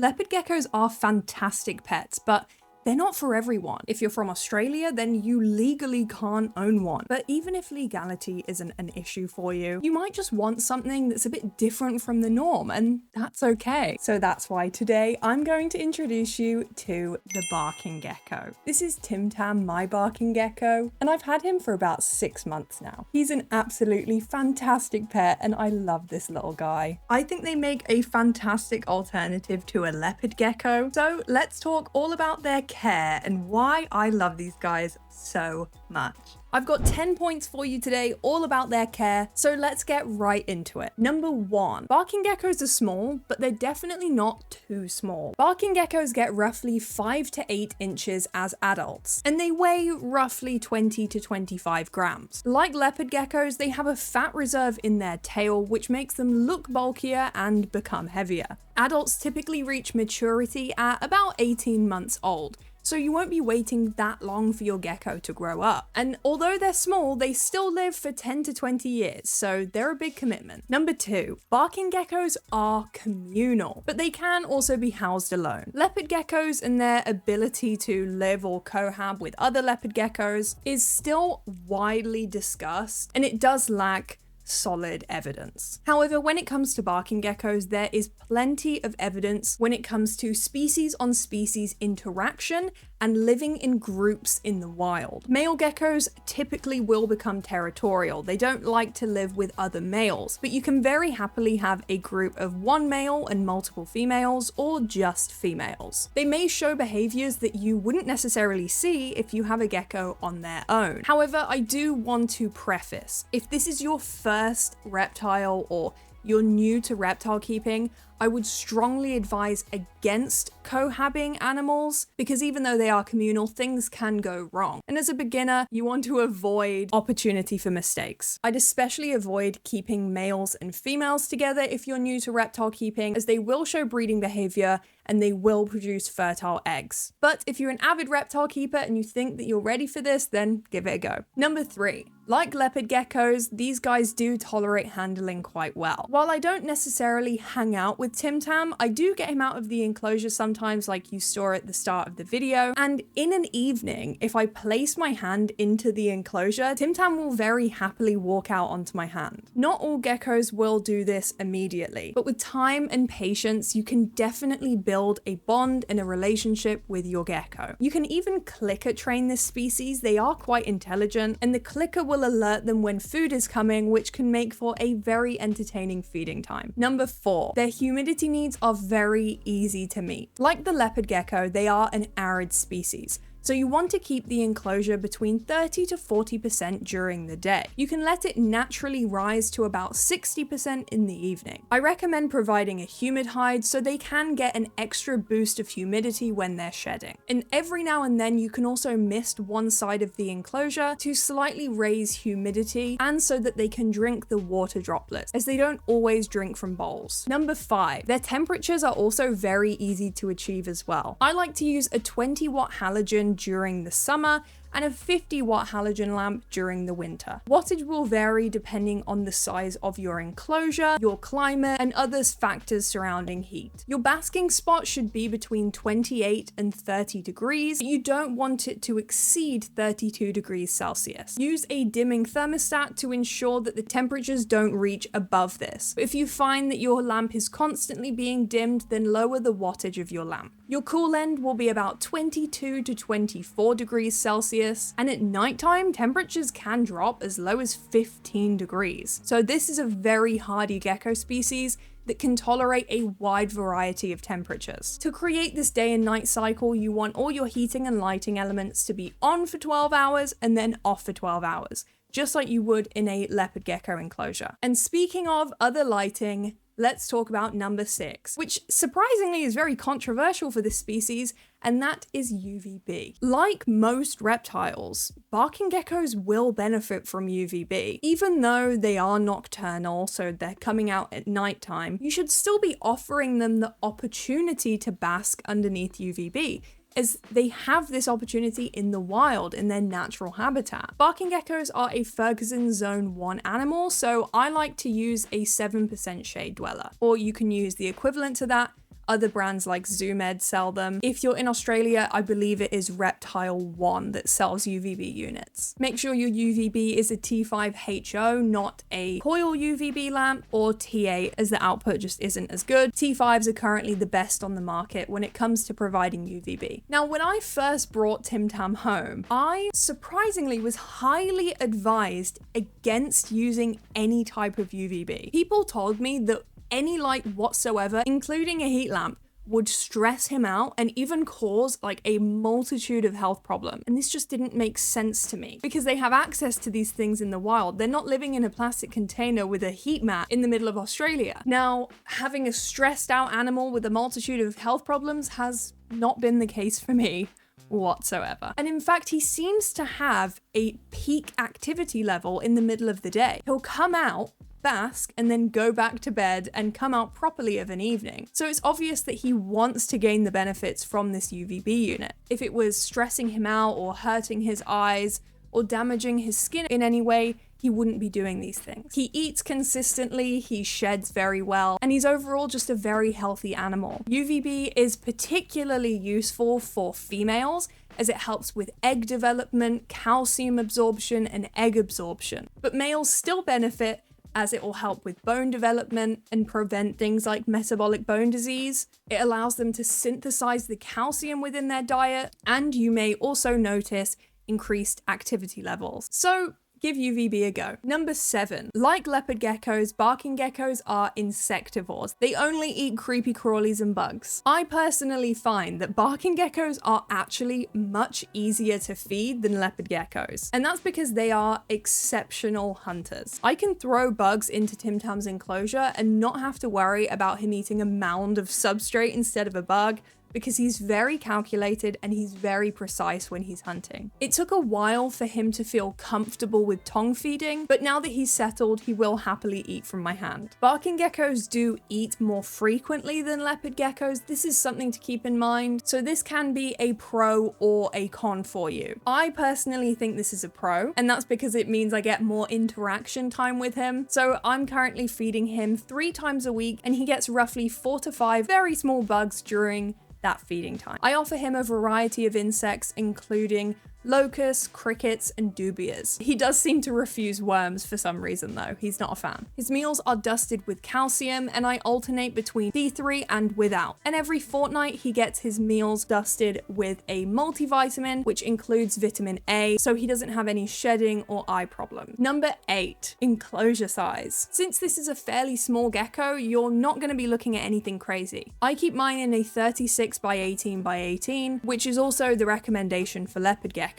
Leopard geckos are fantastic pets, but they're not for everyone. If you're from Australia, then you legally can't own one. But even if legality isn't an issue for you, you might just want something that's a bit different from the norm, and that's okay. So that's why today I'm going to introduce you to the barking gecko. This is Tim Tam, my barking gecko, and I've had him for about 6 months now. He's an absolutely fantastic pet, and I love this little guy. I think they make a fantastic alternative to a leopard gecko. So let's talk all about their care and why I love these guys so much. I've got 10 points for you today all about their care, so let's get right into it. Number 1, barking geckos are small, but they're definitely not too small. Barking geckos get roughly 5 to 8 inches as adults, and they weigh roughly 20 to 25 grams. Like leopard geckos, they have a fat reserve in their tail, which makes them look bulkier and become heavier. Adults typically reach maturity at about 18 months old, so you won't be waiting that long for your gecko to grow up. And although they're small, they still live for 10 to 20 years, so they're a big commitment. Number 2, barking geckos are communal, but they can also be housed alone. Leopard geckos and their ability to live or cohab with other leopard geckos is still widely discussed, and it does lack solid evidence. However, when it comes to barking geckos, there is plenty of evidence when it comes to species on species interaction and living in groups in the wild. Male geckos typically will become territorial. They don't like to live with other males, but you can very happily have a group of one male and multiple females, or just females. They may show behaviors that you wouldn't necessarily see if you have a gecko on their own. However, I do want to preface, if this is your first reptile or you're new to reptile keeping, I would strongly advise against cohabbing animals, because even though they are communal, things can go wrong. And as a beginner, you want to avoid opportunity for mistakes. I'd especially avoid keeping males and females together if you're new to reptile keeping, as they will show breeding behavior and they will produce fertile eggs. But if you're an avid reptile keeper and you think that you're ready for this, then give it a go. Number 3, like leopard geckos, these guys do tolerate handling quite well. While I don't necessarily hang out with Tim Tam, I do get him out of the enclosure sometimes, like you saw at the start of the video, and in an evening, if I place my hand into the enclosure, Tim Tam will very happily walk out onto my hand. Not all geckos will do this immediately, but with time and patience, you can definitely build a bond and a relationship with your gecko. You can even clicker train this species. They are quite intelligent, and the clicker will alert them when food is coming, which can make for a very entertaining feeding time. Number 4, their humidity needs are very easy to meet. Like the leopard gecko, they are an arid species, so you want to keep the enclosure between 30 to 40% during the day. You can let it naturally rise to about 60% in the evening. I recommend providing a humid hide so they can get an extra boost of humidity when they're shedding. And every now and then you can also mist one side of the enclosure to slightly raise humidity, and so that they can drink the water droplets, as they don't always drink from bowls. Number 5, their temperatures are also very easy to achieve as well. I like to use a 20-watt halogen during the summer and a 50-watt halogen lamp during the winter. Wattage will vary depending on the size of your enclosure, your climate, and other factors surrounding heat. Your basking spot should be between 28 and 30 degrees, but you don't want it to exceed 32 degrees Celsius. Use a dimming thermostat to ensure that the temperatures don't reach above this. But if you find that your lamp is constantly being dimmed, then lower the wattage of your lamp. Your cool end will be about 22 to 24 degrees Celsius, and at nighttime, temperatures can drop as low as 15 degrees. So this is a very hardy gecko species that can tolerate a wide variety of temperatures. To create this day and night cycle, you want all your heating and lighting elements to be on for 12 hours and then off for 12 hours, just like you would in a leopard gecko enclosure. And speaking of other lighting, let's talk about number 6, which surprisingly is very controversial for this species, and that is UVB. Like most reptiles, barking geckos will benefit from UVB. Even though they are nocturnal, so they're coming out at nighttime, you should still be offering them the opportunity to bask underneath UVB, as they have this opportunity in the wild in their natural habitat. Barking geckos are a Ferguson Zone 1 animal, so I like to use a 7% shade dweller, or you can use the equivalent to that, Other brands like ZoomEd sell them. If you're in Australia, I believe it is Reptile 1 that sells UVB units. Make sure your UVB is a T5HO, not a coil UVB lamp, or T8, as the output just isn't as good. T5s are currently the best on the market when it comes to providing UVB. Now, when I first brought Tim Tam home, I surprisingly was highly advised against using any type of UVB. People told me that any light whatsoever, including a heat lamp, would stress him out and even cause like a multitude of health problems. And this just didn't make sense to me because they have access to these things in the wild. They're not living in a plastic container with a heat mat in the middle of Australia. Now, having a stressed out animal with a multitude of health problems has not been the case for me whatsoever. And in fact, he seems to have a peak activity level in the middle of the day. He'll come out, bask, and then go back to bed and come out properly of an evening. So it's obvious that he wants to gain the benefits from this UVB unit. If it was stressing him out or hurting his eyes or damaging his skin in any way, he wouldn't be doing these things. He eats consistently, he sheds very well, and he's overall just a very healthy animal. UVB is particularly useful for females as it helps with egg development, calcium absorption, and egg absorption. But males still benefit as it will help with bone development and prevent things like metabolic bone disease. It allows them to synthesize the calcium within their diet, and you may also notice increased activity levels. So give UVB a go. Number 7, like leopard geckos, barking geckos are insectivores. They only eat creepy crawlies and bugs. I personally find that barking geckos are actually much easier to feed than leopard geckos. And that's because they are exceptional hunters. I can throw bugs into Tim Tam's enclosure and not have to worry about him eating a mound of substrate instead of a bug, because he's very calculated and he's very precise when he's hunting. It took a while for him to feel comfortable with tongue feeding, but now that he's settled, he will happily eat from my hand. Barking geckos do eat more frequently than leopard geckos. This is something to keep in mind, so this can be a pro or a con for you. I personally think this is a pro, and that's because it means I get more interaction time with him. So I'm currently feeding him 3 times a week, and he gets roughly 4 to 5 very small bugs during that feeding time. I offer him a variety of insects, including locusts, crickets, and dubias. He does seem to refuse worms for some reason though. He's not a fan. His meals are dusted with calcium, and I alternate between D3 and without. And every fortnight he gets his meals dusted with a multivitamin, which includes vitamin A, so he doesn't have any shedding or eye problems. Number 8, enclosure size. Since this is a fairly small gecko, you're not going to be looking at anything crazy. I keep mine in a 36 by 18 by 18, which is also the recommendation for leopard geckos.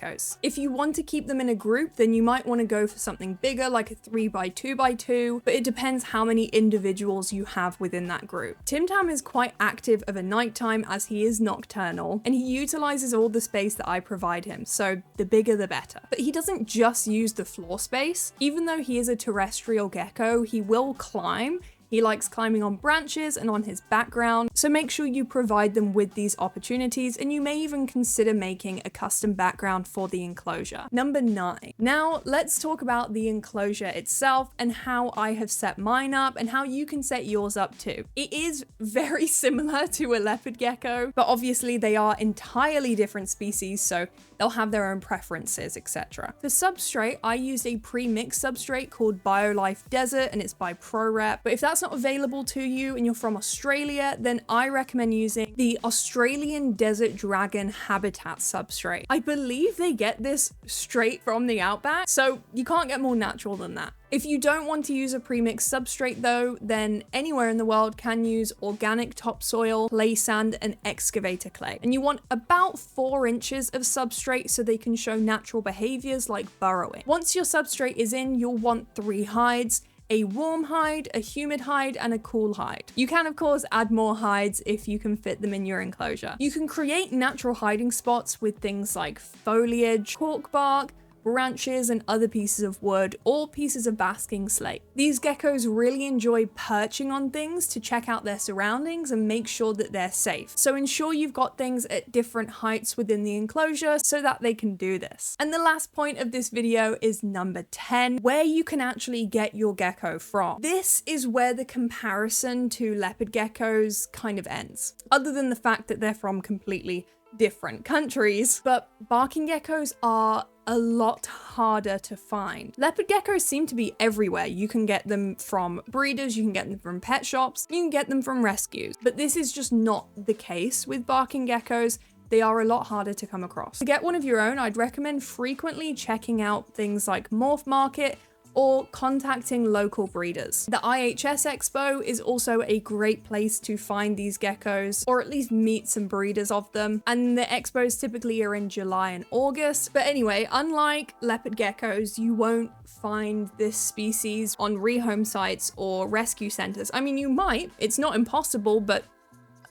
If you want to keep them in a group, then you might want to go for something bigger like a 3 by 2 by 2, but it depends how many individuals you have within that group. Tim Tam is quite active of a nighttime as he is nocturnal, and he utilizes all the space that I provide him, so the bigger the better. But he doesn't just use the floor space. Even though he is a terrestrial gecko, he will climb. He likes climbing on branches and on his background, so make sure you provide them with these opportunities, and you may even consider making a custom background for the enclosure. Number 9. Now let's talk about the enclosure itself and how I have set mine up and how you can set yours up too. It is very similar to a leopard gecko, but obviously they are entirely different species, so they'll have their own preferences, etc. For substrate, I used a pre-mixed substrate called BioLife Desert, and it's by ProRep. But if that's not available to you and you're from Australia, then I recommend using the Australian Desert Dragon Habitat substrate. I believe they get this straight from the outback, so you can't get more natural than that. If you don't want to use a premixed substrate though, then anywhere in the world can use organic topsoil, clay sand, and excavator clay. And you want about 4 inches of substrate so they can show natural behaviors like burrowing. Once your substrate is in, you'll want 3 hides: a warm hide, a humid hide, and a cool hide. You can of course add more hides if you can fit them in your enclosure. You can create natural hiding spots with things like foliage, cork bark, branches and other pieces of wood or pieces of basking slate. These geckos really enjoy perching on things to check out their surroundings and make sure that they're safe. So ensure you've got things at different heights within the enclosure so that they can do this. And the last point of this video is number 10, where you can actually get your gecko from. This is where the comparison to leopard geckos kind of ends, other than the fact that they're from completely different countries, but barking geckos are a lot harder to find. Leopard geckos seem to be everywhere. You can get them from breeders, you can get them from pet shops, you can get them from rescues, but this is just not the case with barking geckos. They are a lot harder to come across. To get one of your own, I'd recommend frequently checking out things like Morph Market or contacting local breeders. The IHS Expo is also a great place to find these geckos, or at least meet some breeders of them. And the expos typically are in July and August. But anyway, unlike leopard geckos, you won't find this species on rehome sites or rescue centers. I mean, you might, it's not impossible, but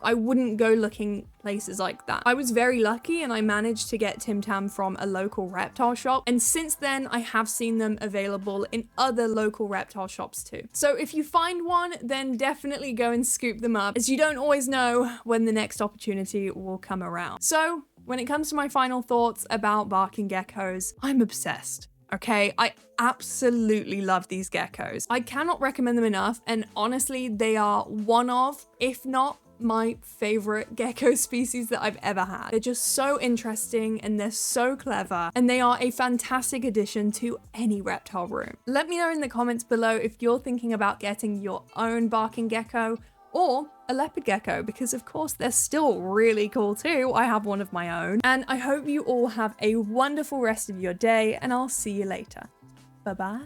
I wouldn't go looking places like that. I was very lucky and I managed to get Tim Tam from a local reptile shop, and since then I have seen them available in other local reptile shops too. So if you find one, then definitely go and scoop them up, as you don't always know when the next opportunity will come around. So when it comes to my final thoughts about barking geckos, I'm obsessed. Okay, I absolutely love these geckos. I cannot recommend them enough, and honestly, they are one of, if not my favorite gecko species that I've ever had. They're just so interesting and they're so clever, and they are a fantastic addition to any reptile room. Let me know in the comments below if you're thinking about getting your own barking gecko or a leopard gecko, because of course they're still really cool too. I have one of my own, and I hope you all have a wonderful rest of your day, and I'll see you later. Bye-bye.